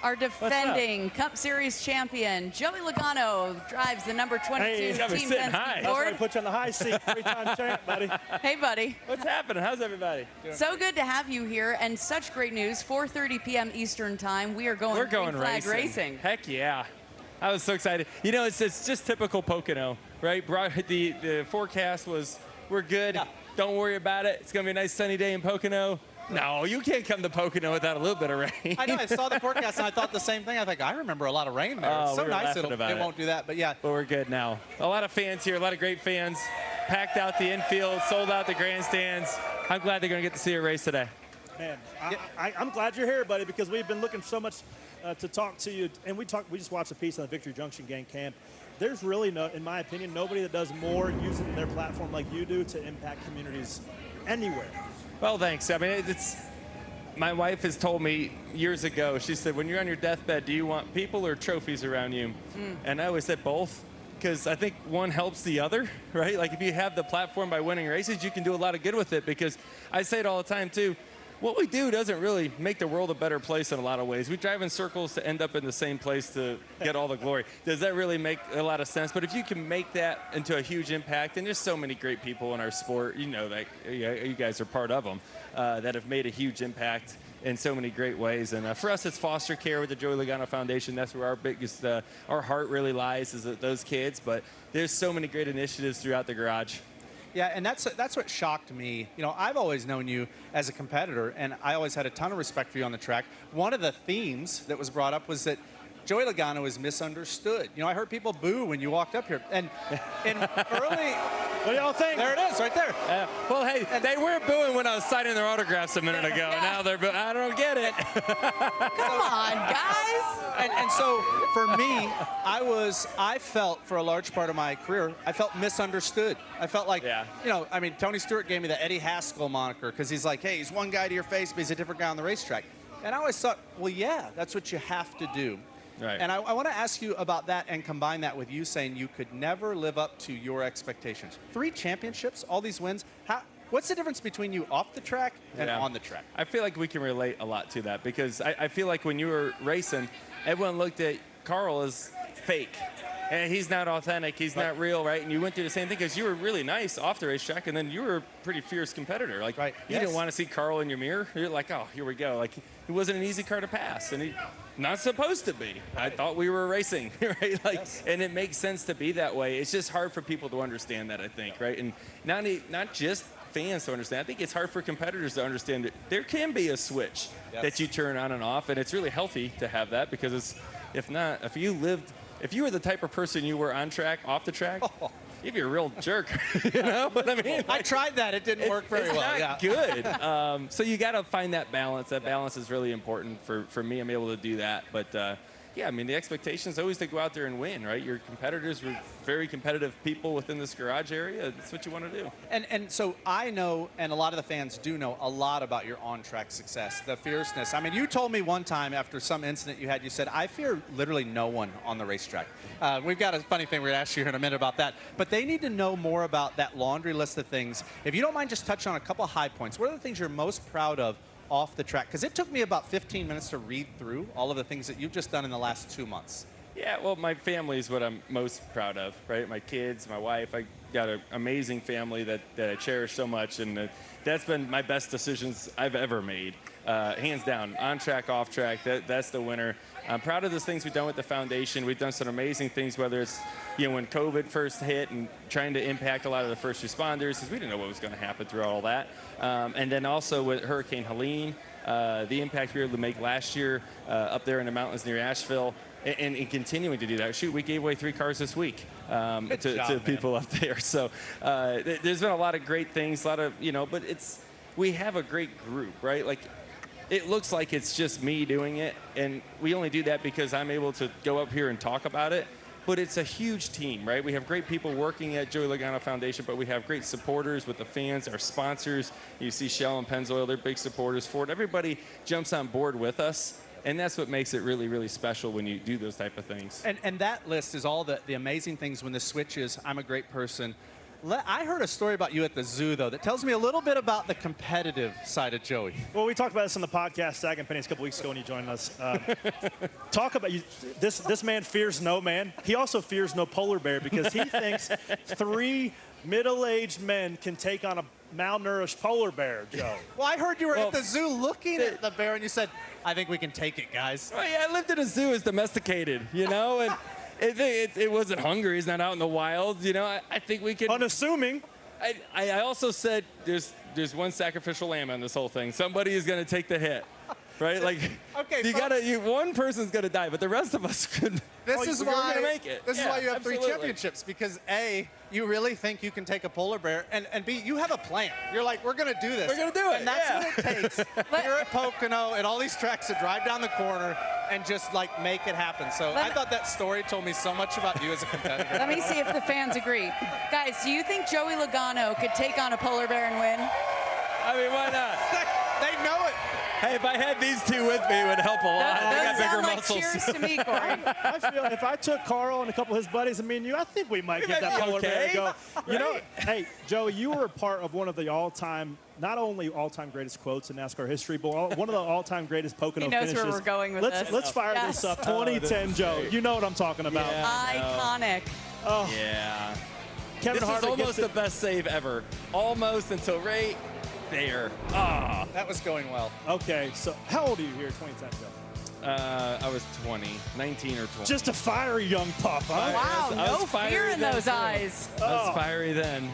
Our defending Cup Series champion, Joey Logano, drives the number 22 Hey, Team high. Penske That's Ford. why I put you on the high seat. 3-time champ, buddy. Hey, buddy. What's happening? How's everybody? So good to have you here, and such great news. 4:30 p.m. Eastern Time. We're going green flag racing. Heck yeah. I was so excited. You know, it's just typical Pocono, right? The forecast was, we're good. Yeah. Don't worry about it. It's going to be a nice sunny day in Pocono. No, you can't come to Pocono without a little bit of rain. I know. I saw the forecast and I thought the same thing. I think I remember a lot of rain there. Oh, it's so we were nice laughing about it won't do that. But yeah. But we're good now. A lot of fans here, a lot of great fans. Packed out the infield, sold out the grandstands. I'm glad they're going to get to see a race today. Man, I'm glad you're here, buddy, because we've been looking so much to talk to you. And we just watched a piece on the Victory Junction Gang camp. There's really, in my opinion, nobody that does more using their platform like you do to impact communities anywhere. Well, thanks. I mean, my wife has told me years ago, she said, when you're on your deathbed, do you want people or trophies around you? And I always said both, because I think one helps the other, right? Like if you have the platform by winning races, you can do a lot of good with it, because I say it all the time too, what we do doesn't really make the world a better place in a lot of ways. We drive in circles to end up in the same place to get all the glory. Does that really make a lot of sense? But if you can make that into a huge impact, and there's so many great people in our sport, you know that you guys are part of them, that have made a huge impact in so many great ways. And for us, it's foster care with the Joey Logano Foundation. That's where our biggest, our heart really lies, is at those kids. But there's so many great initiatives throughout the garage. Yeah, and that's what shocked me. You know, I've always known you as a competitor, and I always had a ton of respect for you on the track. One of the themes that was brought up was that Joey Logano is misunderstood. You know, I heard people boo when you walked up here. And in early... What do y'all think? There it is, right there. Well, hey, they were booing when I was signing their autographs a minute ago. Now they're booing. I don't get it. Come on, guys. And so for me, I felt for a large part of my career, I felt misunderstood. I felt like, you know, I mean, Tony Stewart gave me the Eddie Haskell moniker because he's like, hey, he's one guy to your face, but he's a different guy on the racetrack. And I always thought, well, yeah, that's what you have to do. Right. And I want to ask you about that and combine that with you saying you could never live up to your expectations. 3 championships, all these wins. What's the difference between you off the track and on the track? I feel like we can relate a lot to that, because I feel like when you were racing, everyone looked at Carl as fake. And he's not authentic, he's not real, right? And you went through the same thing, because you were really nice off the racetrack, and then you were a pretty fierce competitor. Like, you didn't want to see Carl in your mirror. You're like, oh, here we go. Like, he wasn't an easy car to pass, and he not supposed to be. I thought we were racing, right? Like, and it makes sense to be that way. It's just hard for people to understand that, I think, right? And not just fans to understand. I think it's hard for competitors to understand that there can be a switch that you turn on and off, and it's really healthy to have that, because it's, if you were the type of person you were on track, off the track, you'd be a real jerk. You know what I mean? I tried that. It didn't work very well. It's not good. So you got to find that balance. That balance is really important for me. I'm able to do that. But yeah, I mean, the expectation is always to go out there and win, right? Your competitors were very competitive people within this garage area. That's what you want to do. And so I know, and a lot of the fans do know, a lot about your on-track success, the fierceness. I mean, you told me one time after some incident you had, you said, I fear literally no one on the racetrack. We've got a funny thing we're going to ask you here in a minute about that. But they need to know more about that laundry list of things. If you don't mind, just touch on a couple of high points. What are the things you're most proud of off the track? Because it took me about 15 minutes to read through all of the things that you've just done in the last 2 months. Yeah, well, my family is what I'm most proud of, right? My kids, my wife. I got an amazing family that I cherish so much, and that's been my best decisions I've ever made, hands down. On track, off track, that's the winner. I'm proud of the things we've done with the foundation. We've done some amazing things, whether it's, you know, when COVID first hit and trying to impact a lot of the first responders, because we didn't know what was going to happen through all that. And then also with Hurricane Helene, the impact we were able to make last year up there in the mountains near Asheville, and continuing to do that. Shoot, we gave away 3 cars this week to people up there. So there's been a lot of great things, a lot of, you know, but we have a great group, right? Like, it looks like it's just me doing it, and we only do that because I'm able to go up here and talk about it. But it's a huge team, right? We have great people working at Joey Logano Foundation, but we have great supporters with the fans, our sponsors. You see Shell and Pennzoil, they're big supporters for it. Everybody jumps on board with us, and that's what makes it really, really special when you do those type of things. And that list is all the amazing things when the switch is, I'm a great person, I heard a story about you at the zoo, though, that tells me a little bit about the competitive side of Joey. Well, we talked about this on the podcast, Sag and Pennies, a couple weeks ago when you joined us. Talk about you. This man fears no man. He also fears no polar bear because he thinks 3 middle-aged men can take on a malnourished polar bear, Joe. Well, I heard you were at the zoo looking at the bear, and you said, I think we can take it, guys. Well, yeah, I lived in a zoo. It's domesticated, you know, and it wasn't hungry. It's not out in the wild, you know. I think we could. Unassuming. I also said there's one sacrificial lamb on this whole thing. Somebody is going to take the hit, right? Like, okay, one person's going to die, but the rest of us could. This is why gonna make it. This is Yeah, why you have absolutely. 3 championships, because A, you really think you can take a polar bear, and B, you have a plan. You're like, we're going to do this. We're gonna do it, And that's yeah. what it takes here at Pocono and all these tracks to drive down the corner and just like make it happen. So I thought that story told me so much about you as a competitor. Let me see if the fans agree. Guys, do you think Joey Logano could take on a polar bear and win? I mean, why not? They know it. Hey, if I had these two with me, it would help a lot. Those I got bigger sound like muscles. cheers to me, Corey. I feel if I took Carl and a couple of his buddies and me and you, I think we might get might that be polar bear to okay. go. You know, Right? hey, Joey, you were a part of one of the all-time, not only all-time greatest quotes in NASCAR history, but one of the all-time greatest Pocono He knows finishes. where we're going with this. Let's fire Yes. this up. 2010, Joe. You know what I'm talking about. Yeah. Iconic. Yeah. Kevin This is Harvick almost gets the best save ever. Almost until right there. Ah. That was going well. Okay, so how old are you here, 2010, Joe? I was 20, 19 or 20. Just a fiery young pup, huh? Wow, I was no fiery fear in then, those too. eyes. I was fiery then.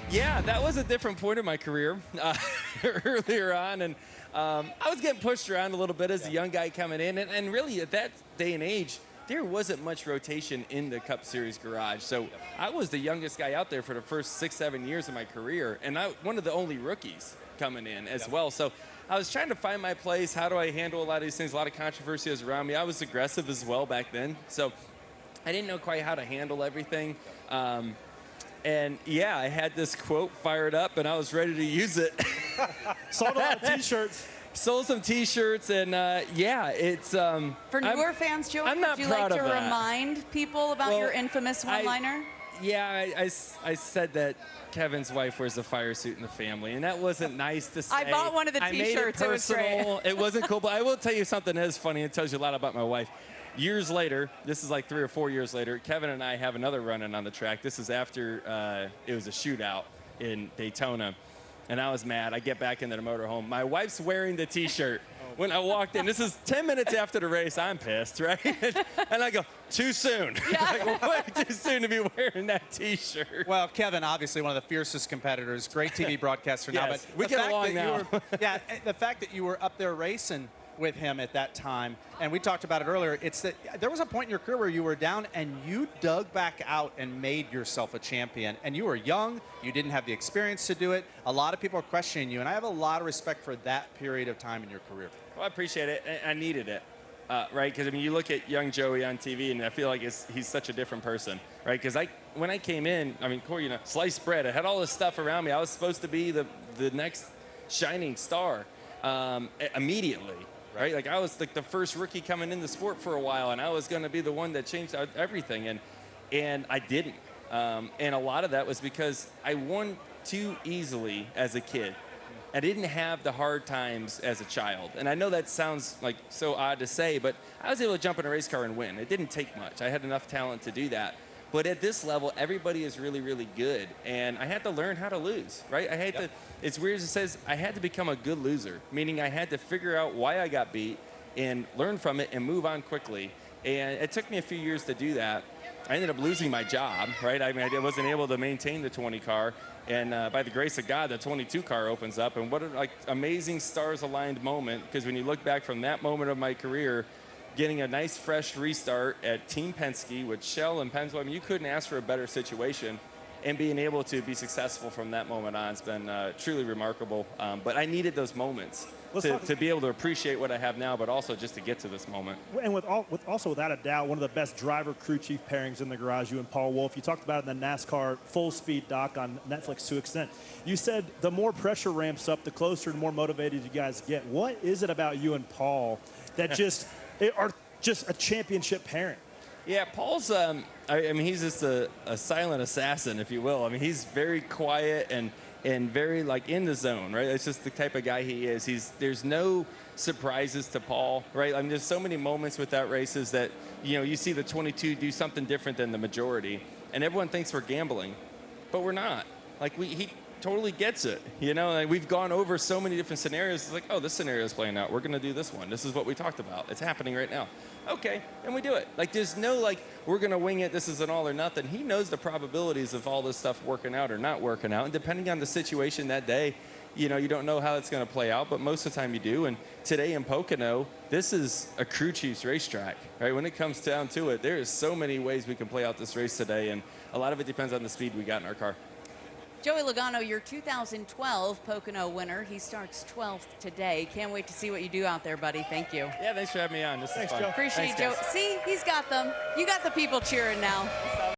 Yeah, that was a different point in my career earlier on. And I was getting pushed around a little bit as a young guy coming in. And really, at that day and age, there wasn't much rotation in the Cup Series garage. So I was the youngest guy out there for the first 6-7 years of my career. And one of the only rookies coming in as well. So I was trying to find my place. How do I handle a lot of these things? A lot of controversy was around me. I was aggressive as well back then. So I didn't know quite how to handle everything. And yeah, I had this quote fired up and I was ready to use it. Sold a lot of T-shirts. Sold some T-shirts and yeah, it's... For newer fans, Joey, I'm not would you like proud to of that. remind people about Well, your infamous one-liner? Yeah, I said that Kevin's wife wears a fire suit in the family, and that wasn't nice to say. I bought one of the I made T-shirts. it It was great. personal. It wasn't cool, but I will tell you something that is funny. It tells you a lot about my wife. Years later, this is like 3 or 4 years later, Kevin and I have another run-in on the track. This is after it was a shootout in Daytona, and I was mad. I get back into the motorhome. My wife's wearing the T-shirt. When I walked in, this is 10 minutes after the race, I'm pissed, right? And I go, too soon. Like, way too soon to be wearing that T-shirt. Well, Kevin, obviously one of the fiercest competitors, great TV broadcaster now. Yes, But we the get fact along that you now. yeah, the fact that you were up there racing with him at that time, and we talked about it earlier, it's that there was a point in your career where you were down and you dug back out and made yourself a champion. And you were young, you didn't have the experience to do it. A lot of people are questioning you, and I have a lot of respect for that period of time in your career. Well, I appreciate it. I needed it, right? Because, I mean, you look at young Joey on TV, and I feel like he's such a different person, right? Because when I came in, I mean, Corey, you know, sliced bread. I had all this stuff around me. I was supposed to be the next shining star immediately, right? Like, I was like the first rookie coming in the sport for a while, and I was going to be the one that changed everything, and I didn't. And a lot of that was because I won too easily as a kid. I didn't have the hard times as a child. And I know that sounds like so odd to say, but I was able to jump in a race car and win. It didn't take much. I had enough talent to do that. But at this level, everybody is really, really good. And I had to learn how to lose, right? I had to, it's weird as it says, I had to become a good loser, meaning I had to figure out why I got beat and learn from it and move on quickly. And it took me a few years to do that. I ended up losing my job, right? I mean, I wasn't able to maintain the 20 car. And by the grace of God, the 22 car opens up. And what an amazing stars-aligned moment, because when you look back from that moment of my career, getting a nice fresh restart at Team Penske with Shell and Pennzoil, I mean, you couldn't ask for a better situation. And being able to be successful from that moment on has been truly remarkable. But I needed those moments to be able to appreciate what I have now, but also just to get to this moment. And also, without a doubt, one of the best driver-crew chief pairings in the garage, you and Paul Wolfe. You talked about it in the NASCAR Full Speed doc on Netflix to an extent. You said the more pressure ramps up, the closer and more motivated you guys get. What is it about you and Paul that just are just a championship pairing? Yeah, Paul's, I mean, he's just a silent assassin, if you will. I mean, he's very quiet and very, like, in the zone, right? It's just the type of guy he is. There's no surprises to Paul, right? I mean, there's so many moments without races that, you know, you see the 22 do something different than the majority, and everyone thinks we're gambling, but we're not. Like, he totally gets it, you know? Like, we've gone over so many different scenarios. It's like, oh, this scenario is playing out. We're going to do this one. This is what we talked about. It's happening right now. Okay, and we do it. Like, there's no, like, we're going to wing it. This is an all or nothing. He knows the probabilities of all this stuff working out or not working out. And depending on the situation that day, you know, you don't know how it's going to play out, but most of the time you do. And today in Pocono, this is a crew chief's racetrack, right? When it comes down to it, there is so many ways we can play out this race today, and a lot of it depends on the speed we got in our car. Joey Logano, your 2012 Pocono winner. He starts 12th today. Can't wait to see what you do out there, buddy. Thank you. Yeah, thanks for having me on. This is fun. Appreciate Thanks, Joe. guys. See, he's got them. You got the people cheering now.